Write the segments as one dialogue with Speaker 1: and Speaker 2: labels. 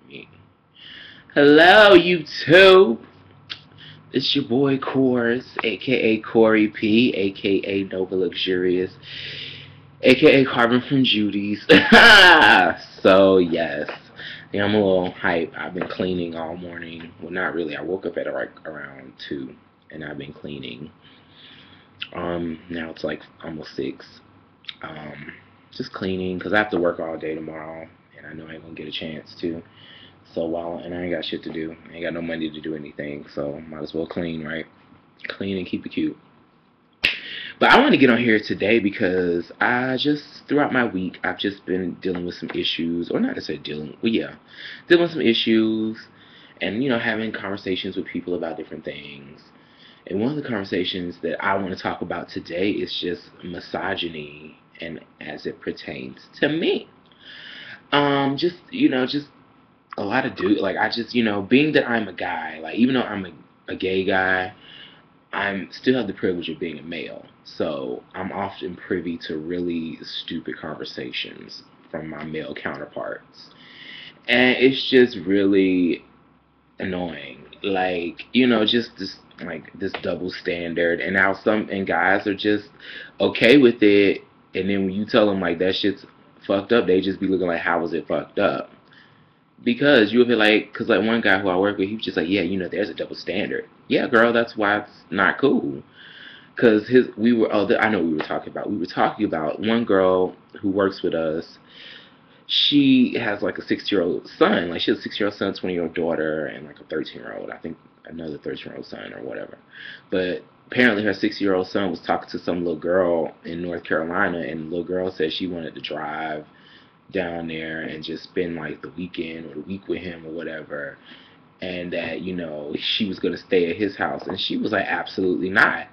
Speaker 1: me. Hello, YouTube. It's your boy Chorus, aka Corey P, aka Nova Luxurious, aka Carbon from Judy's. So yes, yeah, I'm a little hype. I've been cleaning all morning. Well, not really. I woke up at like around 2, and I've been cleaning. Now it's like almost 6. Um, just cleaning because I have to work all day tomorrow, and I know I ain't gonna get a chance to. So and I ain't got shit to do. I ain't got no money to do anything, so might as well clean, right? Clean and keep it cute. But I want to get on here today because I just, throughout my week, I've just been dealing with some issues, or not necessarily dealing, well, yeah, dealing with some issues, and having conversations with people about different things. And one of the conversations that I want to talk about today is just misogyny, and as it pertains to me. Just a lot of dude, like I just, being that I'm a guy, like even though I'm a gay guy, I'm still have the privilege of being a male. So I'm often privy to really stupid conversations from my male counterparts. And it's just really annoying. Like, just this double standard, and now some and guys are just okay with it, and then when you tell them like that shit's fucked up, they just be looking like, how was it fucked up? Because you would be like, because like one guy who I work with, he was just like, yeah, there's a double standard. Yeah, girl, that's why it's not cool. Because I know what we were talking about. We were talking about one girl who works with us. She has like a 6-year-old son. Like she has a 6-year-old son, 20-year-old daughter, and like a 13-year-old. I think another 13-year-old son or whatever. But apparently her 6-year-old son was talking to some little girl in North Carolina, and the little girl said she wanted to drive down there and just spend like the weekend or the week with him or whatever, and that she was going to stay at his house, and she was like, absolutely not.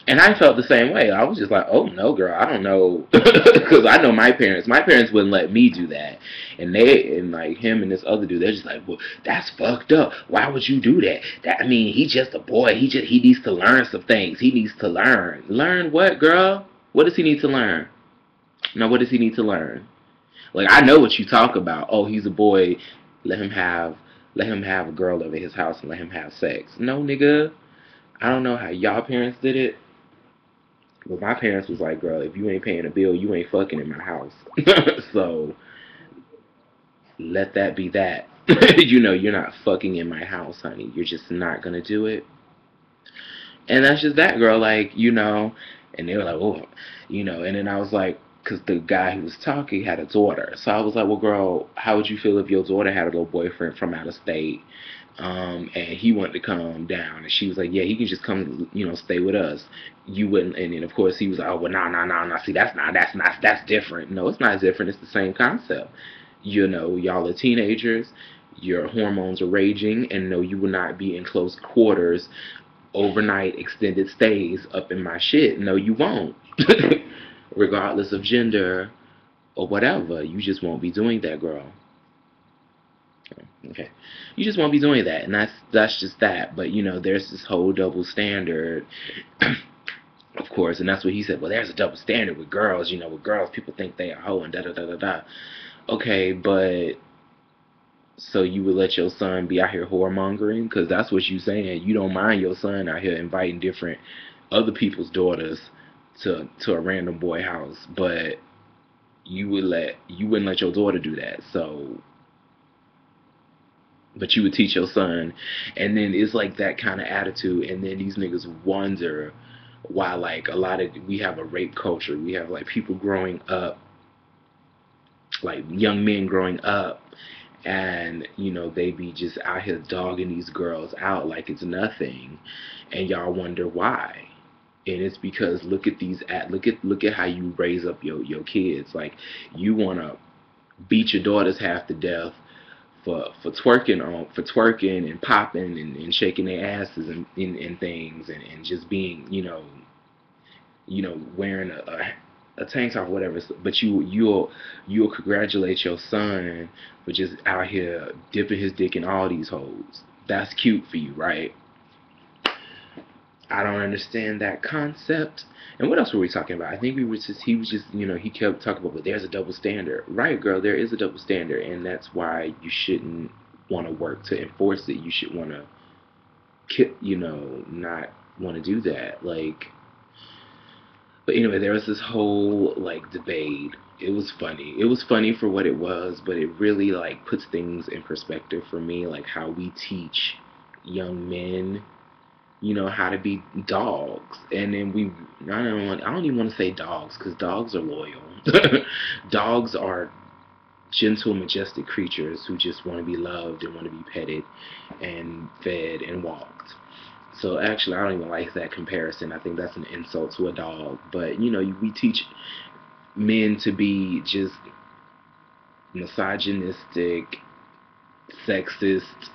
Speaker 1: And I felt the same way. I was just like, oh no, girl, I don't know, because I know my parents wouldn't let me do that. And like him and this other dude, they're just like, well, that's fucked up, why would you do that? I mean, he's just a boy, he needs to learn some things. He needs to learn what, girl? What does he need to learn? No, what does he need to learn? Like, I know what you talk about. Oh, he's a boy. Let him have a girl over his house and let him have sex. No, nigga. I don't know how y'all parents did it, but my parents was like, girl, if you ain't paying a bill, you ain't fucking in my house. So let that be that. You're not fucking in my house, honey. You're just not gonna do it. And that's just that, girl. Like, and they were like, oh, and then I was like, because the guy who was talking had a daughter. So I was like, well, girl, how would you feel if your daughter had a little boyfriend from out of state, and he wanted to come down? And she was like, yeah, he can just come, stay with us. You wouldn't. And then, of course, he was like, oh, well, no. See, that's different. No, it's not different. It's the same concept. Y'all are teenagers. Your hormones are raging, and no, you will not be in close quarters overnight extended stays up in my shit. No, you won't. Regardless of gender or whatever, you just won't be doing that, girl. Okay, you just won't be doing that, and that's just that. But there's this whole double standard, of course, and that's what he said. Well, there's a double standard with girls. With girls, people think they are hoe and da da da da da. Okay, but so you would let your son be out here whoremongering? Because that's what you saying. You don't mind your son out here inviting different other people's daughters to a random boy house, but you wouldn't let your daughter do that. So, but you would teach your son, and then it's like that kind of attitude, and then these niggas wonder why, like, we have a rape culture. We have like people growing up, like young men growing up, and they be just out here dogging these girls out like it's nothing, and y'all wonder why. And it's because look at how you raise up your kids. Like, you want to beat your daughters half to death for twerking and popping and shaking their asses and things, and just being wearing a tank top or whatever. But you'll congratulate your son for just out here dipping his dick in all these holes. That's cute for you, right? I don't understand that concept. And what else were we talking about? I think he was just, he kept talking about, well, there's a double standard. Right, girl, there is a double standard, and that's why you shouldn't want to work to enforce it. You should want to, not want to do that. Like, but anyway, there was this whole like debate. It was funny. It was funny for what it was, but it really like puts things in perspective for me, like how we teach young men, how to be dogs. And then I don't even want to say dogs, because dogs are loyal. Dogs are gentle, majestic creatures who just want to be loved and want to be petted and fed and walked. So actually, I don't even like that comparison. I think that's an insult to a dog. But we teach men to be just misogynistic, sexist,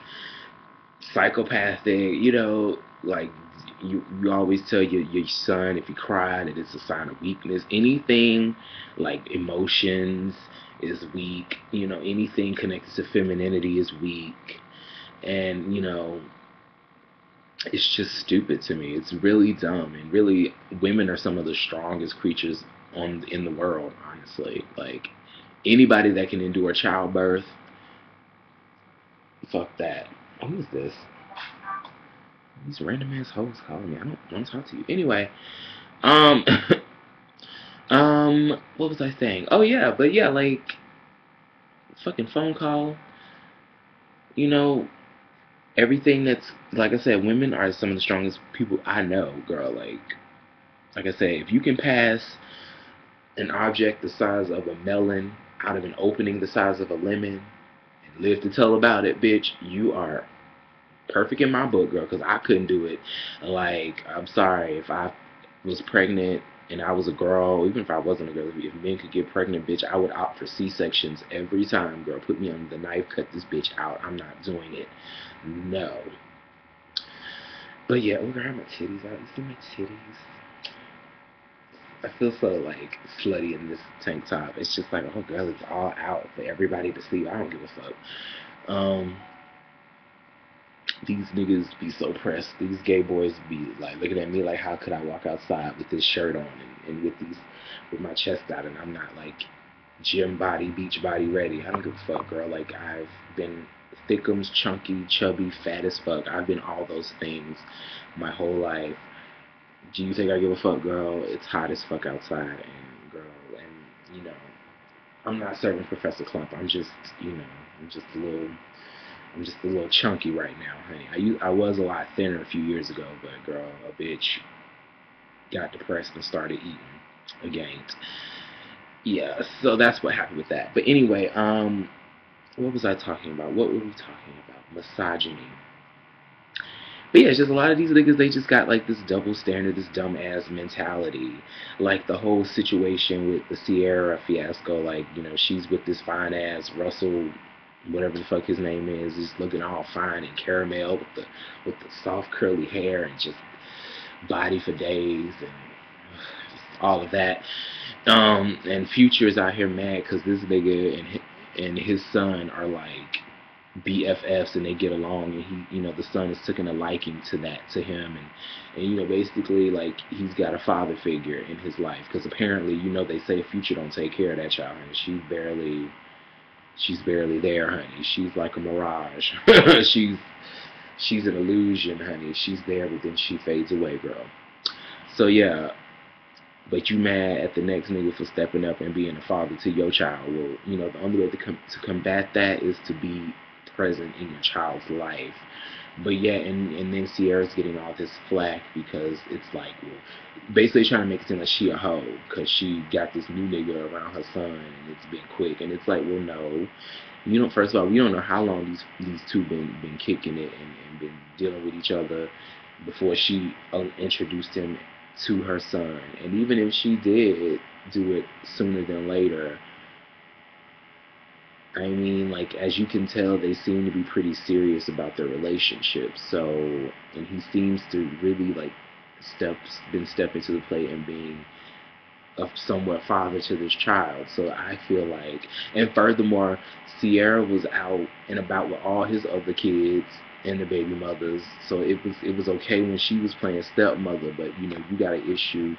Speaker 1: psychopathic. Like you always tell your son if he cried that it's a sign of weakness. Anything like emotions is weak. Anything connected to femininity is weak. And it's just stupid to me. It's really dumb, and really, women are some of the strongest creatures in the world. Honestly, like anybody that can endure childbirth, fuck that. Who is this? These random ass hoes calling me. I don't want to talk to you. Anyway, um, what was I saying? Oh yeah, but yeah, like fucking phone call. You know, everything that's like I said, women are some of the strongest people I know, girl. Like I say, if you can pass an object the size of a melon out of an opening the size of a lemon and live to tell about it, bitch, you are perfect in my book, girl, because I couldn't do it. Like, I'm sorry, if I was pregnant and I was a girl, even if I wasn't a girl, if men could get pregnant, bitch, I would opt for C-sections every time, girl. Put me on the knife, cut this bitch out. I'm not doing it. No. But yeah, oh, girl, my titties out. You see my titties? I feel so like slutty in this tank top. It's just like, oh girl, it's all out for everybody to see. I don't give a fuck. Um, these niggas be so pressed. These gay boys be like looking at me like, how could I walk outside with this shirt on and with my chest out, and I'm not like gym body, beach body ready. I don't give a fuck, girl. Like, I've been thickums, chunky, chubby, fat as fuck. I've been all those things my whole life. Do you think I give a fuck, girl? It's hot as fuck outside, and girl, and I'm not serving Professor Clump. I'm just, I'm just a little, I'm just a little chunky right now, honey. I was a lot thinner a few years ago, but girl, a bitch got depressed and started eating again. Yeah, so that's what happened with that. But anyway, what was I talking about? What were we talking about? Misogyny. But yeah, it's just a lot of these niggas, they just got like this double standard, this dumb ass mentality. Like the whole situation with the Sierra fiasco, like, she's with this fine ass Russell, whatever the fuck his name is, just looking all fine and caramel with the soft curly hair and just body for days and all of that. And Future is out here mad because this nigga and his son are like BFFs and they get along, and the son has taken a liking to him, and basically like he's got a father figure in his life, because apparently they say Future don't take care of that child, and she's barely there, honey. She's like a mirage. she's an illusion, honey. She's there, but then she fades away, girl. So yeah, but you mad at the next nigga for stepping up and being a father to your child. Well, the only way to combat that is to be present in your child's life. But yeah, and then Sierra's getting all this flack because it's like, well, basically trying to make it seem like she a hoe because she got this new nigga around her son and it's been quick. And it's like, well, no. First of all, we don't know how long these two been kicking it and been dealing with each other before she introduced him to her son. And even if she did do it sooner than later, I mean, like, as you can tell, they seem to be pretty serious about their relationship. So, and he seems to really like been stepping to the plate and being a somewhat father to this child. So I feel like, and furthermore, Sierra was out and about with all his other kids and the baby mothers. So it was okay when she was playing stepmother, but you got an issue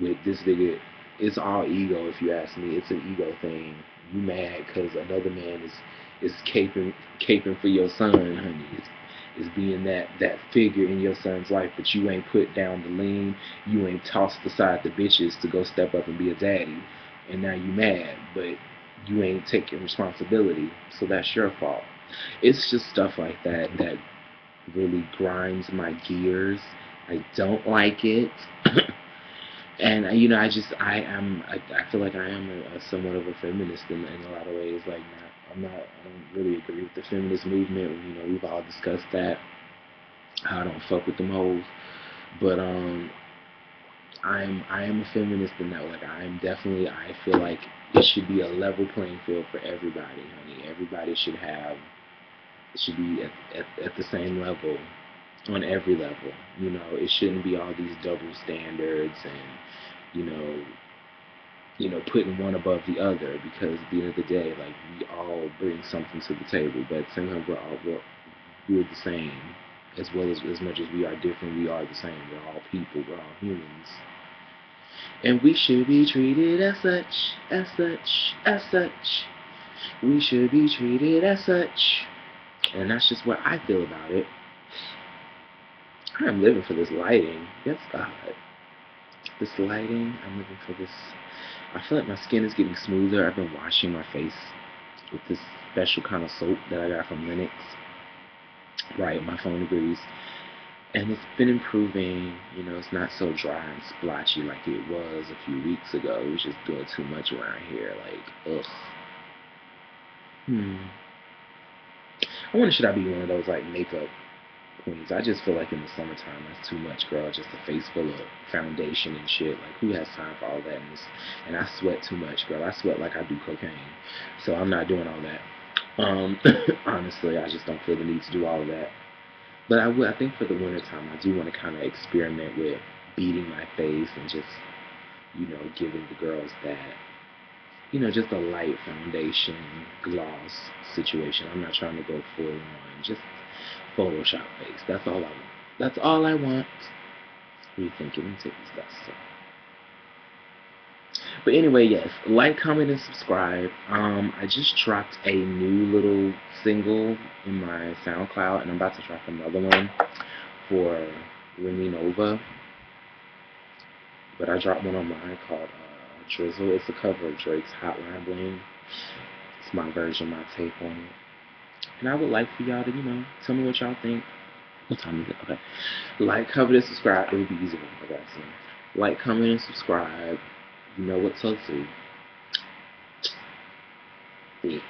Speaker 1: with this nigga. It's all ego, if you ask me. It's an ego thing. You mad because another man It's caping for your son, honey. It's being that figure in your son's life, but you ain't put down the lean. You ain't tossed aside the bitches to go step up and be a daddy, and now you mad, but you ain't taking responsibility, so that's your fault. It's just stuff like that that really grinds my gears. I don't like it. And you know, I feel like I am a somewhat of a feminist in a lot of ways. Like, I don't really agree with the feminist movement. You know, we've all discussed that. I don't fuck with them hoes, but I am a feminist in that. Like, I feel like it should be a level playing field for everybody, honey. Everybody should be at the same level on every level. You know, it shouldn't be all these double standards and you know putting one above the other, because at the end of the day, like, we all bring something to the table, but at the same time we're the same. As much as we are different, we are the same. We're all people, we're all humans. And we should be treated as such, as such, as such. We should be treated as such. And that's just what I feel about it. I'm living for this lighting. Yes, God. This lighting, I'm living for this. I feel like my skin is getting smoother. I've been washing my face with this special kind of soap that I got from Linux. Right, my phone agrees. And it's been improving. You know, it's not so dry and splotchy like it was a few weeks ago. It was just doing too much around here. Like, ugh. I wonder, should I be one of those, like, makeup queens? I just feel like in the summertime, that's too much, girl. Just a face full of foundation and shit. Like, who has time for all that? And I sweat too much, girl. I sweat like I do cocaine. So I'm not doing all that. Honestly, I just don't feel the need to do all of that. But I think for the wintertime, I do want to kind of experiment with beating my face and just, giving the girls that, just a light foundation gloss situation. I'm not trying to go full on, just Photoshop face. That's all I want. That's all I want. Rethinking and taking stuff. So. But anyway, yes, like, comment, and subscribe. I just dropped a new little single in my SoundCloud, and I'm about to drop another one for Ringing Over. But I dropped one on mine called Drizzle. It's a cover of Drake's Hotline Bling. It's my version, my take on it. And I would like for y'all to, tell me what y'all think. What time is it? Okay. Like, comment, and subscribe. It would be easier if I got some. Like, comment, and subscribe. You know what to do. Yeah.